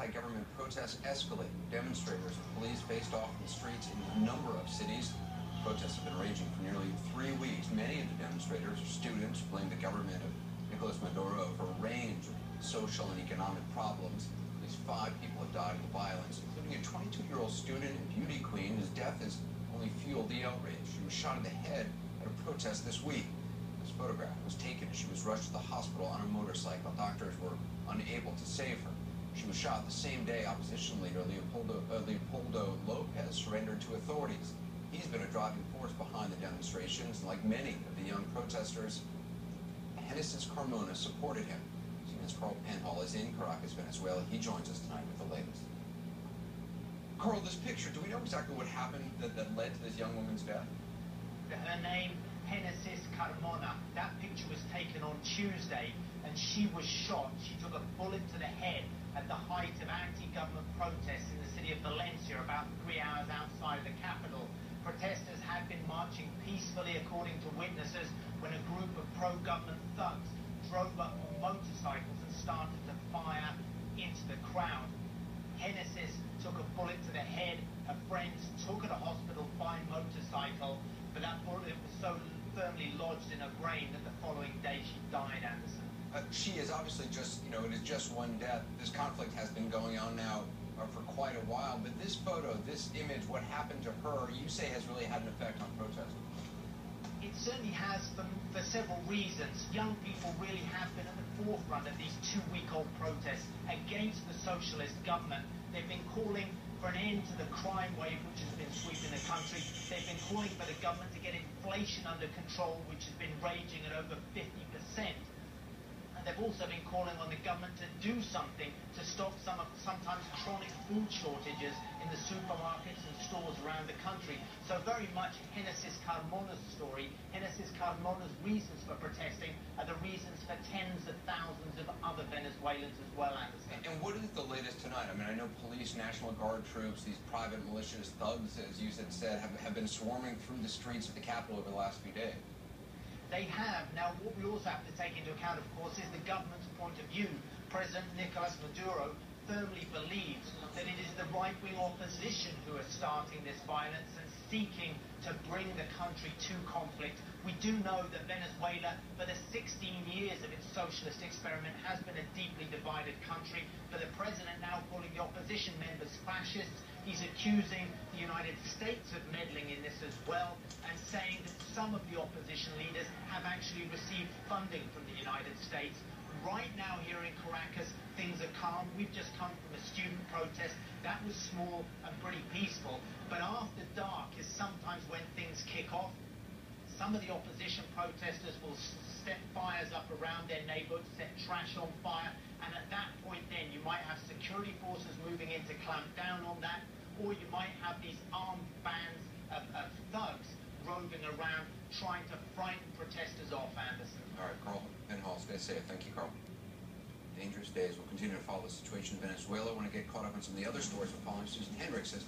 anti-government protests escalate. Demonstrators and police faced off in the streets in a number of cities. Protests have been raging for nearly 3 weeks. Many of the demonstrators are students who blame the government of Nicolas Maduro for a range of social and economic problems. At least 5 people have died in the violence, including a 22-year-old student and beauty queen whose death has only fueled the outrage. She was shot in the head at a protest this week. This photograph was taken as she was rushed to the hospital on a motorcycle. Doctors were unable to save her. She was shot the same day opposition leader Leopoldo Lopez surrendered to authorities. He's been a driving force behind the demonstrations, and like many of the young protesters, Genesis Carmona supported him. CNN's Carl Penhall is in Caracas, Venezuela. He joins us tonight with the latest. Carl, this picture, do we know exactly what happened that led to this young woman's death? Her name, Genesis Carmona. That picture was taken on Tuesday, and she was shot. She took a bullet to the head at the height of anti-government protests in the city of Valencia, about 3 hours outside of the capital. Protesters had been marching peacefully, according to witnesses, when a group of pro-government thugs drove up on motorcycles and started to fire into the crowd. Genesis took a bullet to the head. Her friends took her to hospital by motorcycle, but that bullet was so firmly lodged in her brain that the following day she died, Anderson. She is obviously just, it is just one death. This conflict has been going on now for quite a while, but this photo, this image, what happened to her, you say has really had an effect on protesting. It certainly has for several reasons. Young people really have been at the forefront of these 2-week-old protests against the socialist government. They've been calling for an end to the crime wave which has been sweeping the country. They've been calling for the government to get inflation under control, which has been raging at over 50%. And they've also been calling on the government to do something to stop sometimes chronic food shortages in the supermarkets and stores around the country. So very much Genesis Carmona's story, Genesis Carmona's reasons for protesting are the reasons for tens of thousands of other Venezuelans as well, Anderson. And what is the latest tonight? I mean, I know police, National Guard troops, these private militias, thugs, as you had said, have been swarming through the streets of the capital over the last few days. They have. Now, what we also have to take into account, of course, is the government's point of view. President Nicolas Maduro firmly believes that it is the right-wing opposition who are starting this violence and seeking to bring the country to conflict. We do know that Venezuela, for the 16 years of its socialist experiment, has been a deeply divided country. But the president now calling the opposition members fascists. He's accusing the United States of meddling in this as well, and saying that some of the opposition leaders have actually received funding from the United States. Right now here in Caracas, things are calm. We've just come from a student protest. That was small and pretty peaceful. But after dark is sometimes when things kick off. Some of the opposition protesters will set fires up around their neighborhoods, set trash on fire, and at that point then you might have security forces moving in to clamp down on that, or you might have these armed bands of thugs roving around trying to frighten protesters off, Anderson. All right, Carl Penhall, stay safe. Thank you, Carl. Dangerous days. We'll continue to follow the situation in Venezuela. When I get caught up on some of the other stories, we're following Susan Hendricks as